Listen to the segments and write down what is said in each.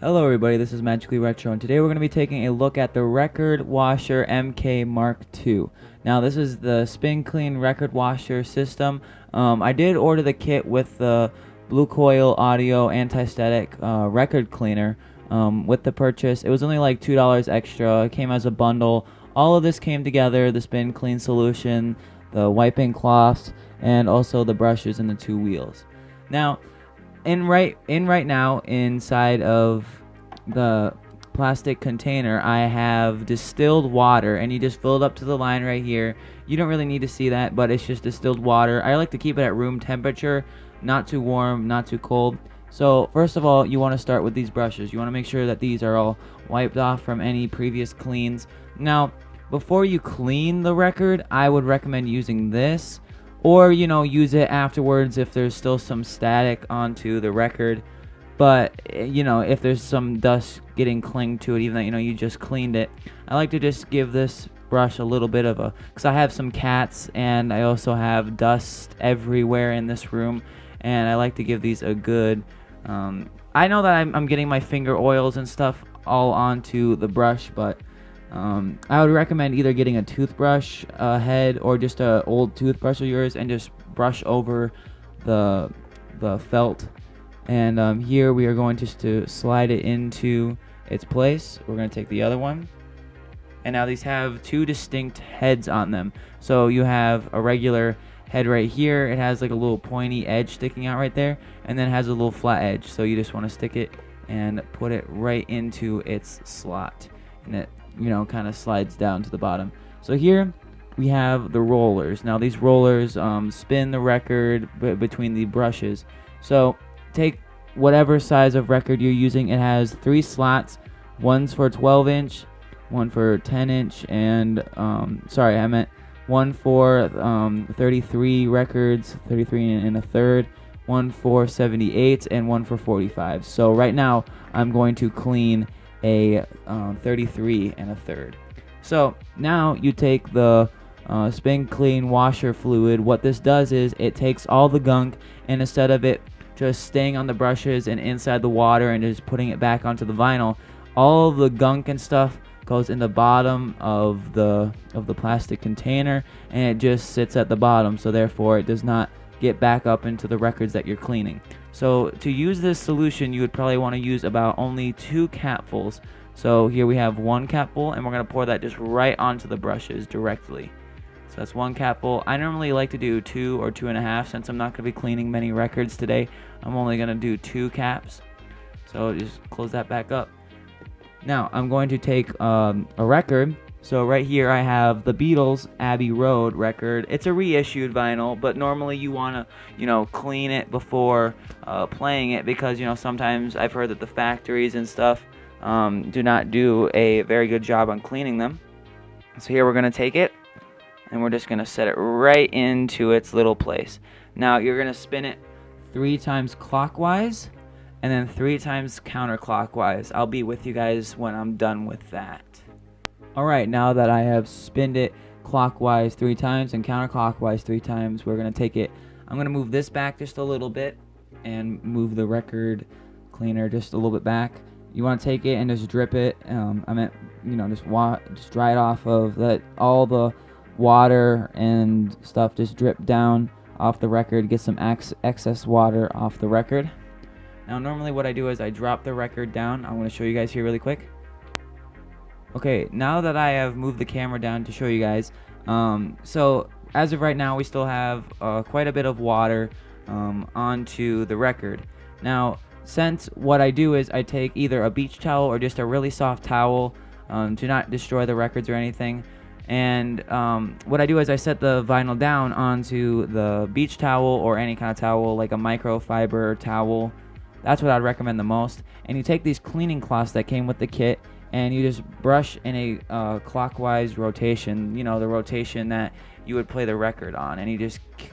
Hello everybody, this is Magically Retro, and today we're going to be taking a look at the Record Washer MK Mark II. Now this is the spin clean record washer system. I did order the kit with the Blue Coil Audio Anti-Static record cleaner with the purchase. It was only like $2 extra. It came as a bundle. All of this came together, the spin clean solution, the wiping cloths, and also the brushes and the two wheels. Now, right now inside of the plastic container I have distilled water, and you just fill it up to the line right here. You don't really need to see that, but it's just distilled water. I like to keep it at room temperature, not too warm, not too cold. So first of all, you want to start with these brushes. You want to make sure that these are all wiped off from any previous cleans. Now before you clean the record, I would recommend using this, or use it afterwards if there's still some static onto the record. But if there's some dust getting clinged to it, even though you just cleaned it, I like to just give this brush a little bit of a, because I have some cats and I also have dust everywhere in this room, and I like to give these a good I know that I'm getting my finger oils and stuff all onto the brush, but I would recommend either getting a toothbrush head or just a old toothbrush of yours and just brush over the felt. And here we are going just to slide it into its place. We're going to take the other one, and now these have two distinct heads on them. So you have a regular head right here. It has like a little pointy edge sticking out right there, and then it has a little flat edge. So you just want to stick it and put it right into its slot, and it kind of slides down to the bottom. So here we have the rollers. Now these rollers spin the record between the brushes. So take whatever size of record you're using. It has 3 slots. One's for 12-inch, one for 10-inch, and sorry, I meant one for 33 records, 33 and a third, one for 78, and one for 45. So right now I'm going to clean a 33 and a third. So now you take the spin clean washer fluid. What this does is it takes all the gunk, and instead of it just staying on the brushes and inside the water and just putting it back onto the vinyl, all of the gunk and stuff goes in the bottom of the plastic container, and it just sits at the bottom, so therefore it does not get back up into the records that you're cleaning. So to use this solution, you would probably want to use about only 2 capfuls. So here we have 1 capful, and we're going to pour that just right onto the brushes directly. So that's 1 capful. I normally like to do 2 or 2.5 since I'm not going to be cleaning many records today. I'm only going to do 2 caps. So just close that back up. Now I'm going to take a record. So right here I have the Beatles Abbey Road record. It's a reissued vinyl, but normally you want to clean it before playing it, because sometimes I've heard that the factories and stuff do not do a very good job on cleaning them. So here we're going to take it, and we're just going to set it right into its little place. Now you're going to spin it 3 times clockwise and then 3 times counterclockwise. I'll be with you guys when I'm done with that. Alright, now that I have spinned it clockwise 3 times and counterclockwise 3 times, we're going to take it, I'm going to move this back just a little bit and move the record cleaner just a little bit back. You want to take it and just drip it, just dry it off of all the water and stuff, just drip down off the record, get some excess water off the record. Now normally what I do is I drop the record down. I'm going to show you guys here really quick. Okay, now that I have moved the camera down to show you guys, so as of right now we still have quite a bit of water onto the record. Now since what I do is I take either a beach towel or just a really soft towel to not destroy the records or anything, and what I do is I set the vinyl down onto the beach towel or any kind of towel, like a microfiber towel. That's what I'd recommend the most. And you take these cleaning cloths that came with the kit, and you just brush in a clockwise rotation, the rotation that you would play the record on, and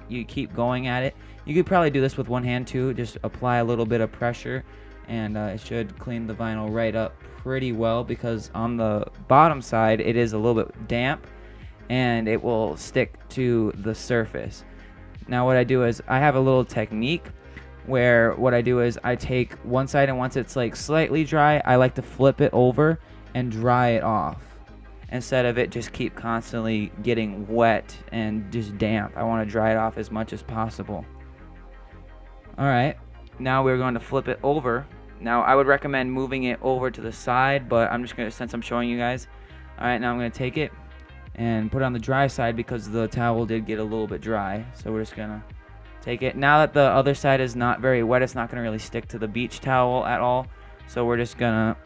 you keep going at it. You could probably do this with one hand too. Just apply a little bit of pressure, and it should clean the vinyl right up pretty well, because on the bottom side it is a little bit damp and it will stick to the surface. Now what I do is I have a little technique where what I do is I take one side, and once it's like slightly dry, I like to flip it over and dry it off instead of it just keep constantly getting wet and just damp. I want to dry it off as much as possible. Alright, now we're going to flip it over. Now I would recommend moving it over to the side, but I'm just going to, since I'm showing you guys. Alright, now I'm going to take it and put it on the dry side because the towel did get a little bit dry. So we're just going to take it. Now that the other side is not very wet, it's not going to really stick to the beach towel at all. So we're just going to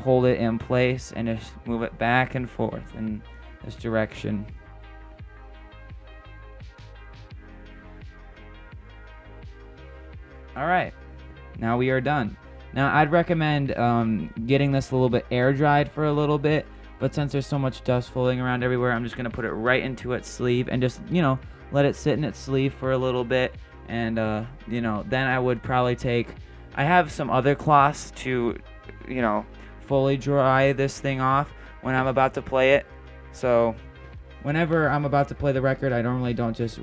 hold it in place and just move it back and forth in this direction. Alright, now we are done. Now I'd recommend getting this a little bit air dried for a little bit, but since there's so much dust floating around everywhere, I'm just going to put it right into its sleeve and just, you know, let it sit in its sleeve for a little bit. And, you know, then I would probably take, I have some other cloths to, you know, fully dry this thing off when I'm about to play it. So whenever I'm about to play the record, I normally don't just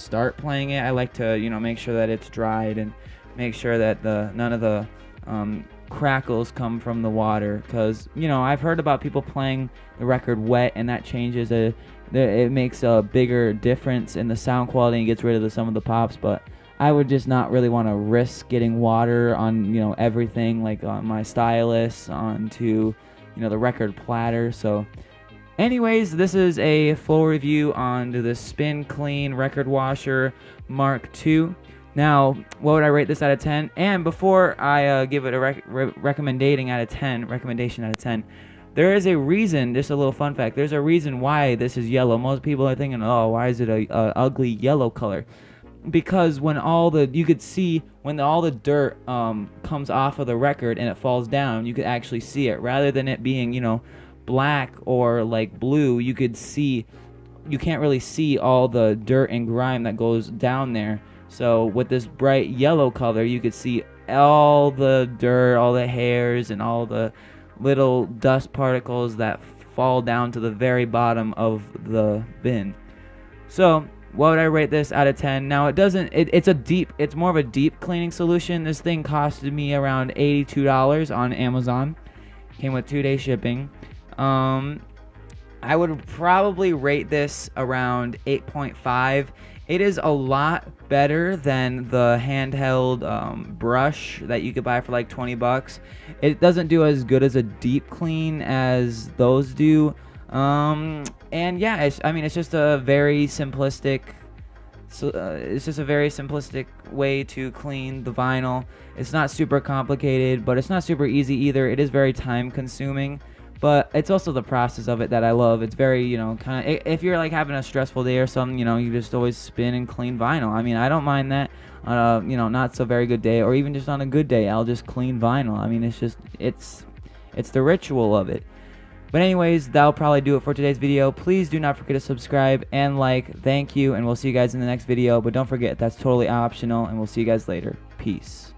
start playing it. I like to, you know, make sure that it's dried and make sure that none of the crackles come from the water, because, you know, I've heard about people playing the record wet and that changes it makes a bigger difference in the sound quality and gets rid of some of the pops. But I would just not really want to risk getting water on, you know, everything, like on my stylus, onto, you know, the record platter. So anyways, this is a full review on the Spin Clean Record Washer Mark II. Now, what would I rate this out of 10? And before I give it a recommendation out of 10, there is a reason, just a little fun fact, there's a reason why this is yellow. Most people are thinking, oh, why is it a ugly yellow color? Because when you could see when all the dirt comes off of the record and it falls down, you could actually see it. Rather than it being, you know, black or like blue, you can't really see all the dirt and grime that goes down there. So with this bright yellow color, you could see all the dirt, all the hairs, and all the little dust particles that fall down to the very bottom of the bin. So what would I rate this out of 10? Now it's more of a deep cleaning solution. This thing costed me around $82 on Amazon. Came with 2-day shipping. I would probably rate this around 8.5. It is a lot better than the handheld brush that you could buy for like $20. It doesn't do as good as a deep clean as those do. And yeah, it's just a very simplistic. It's just a very simplistic way to clean the vinyl. It's not super complicated, but it's not super easy either. It is very time consuming. But it's also the process of it that I love. It's very, you know, kind of, if you're like having a stressful day or something, you know, you just always spin and clean vinyl. I mean, I don't mind that on a, you know, not so very good day, or even just on a good day, I'll just clean vinyl. I mean, it's just, it's the ritual of it. But anyways, that'll probably do it for today's video. Please do not forget to subscribe and like. Thank you, and we'll see you guys in the next video. But don't forget, that's totally optional, and we'll see you guys later. Peace.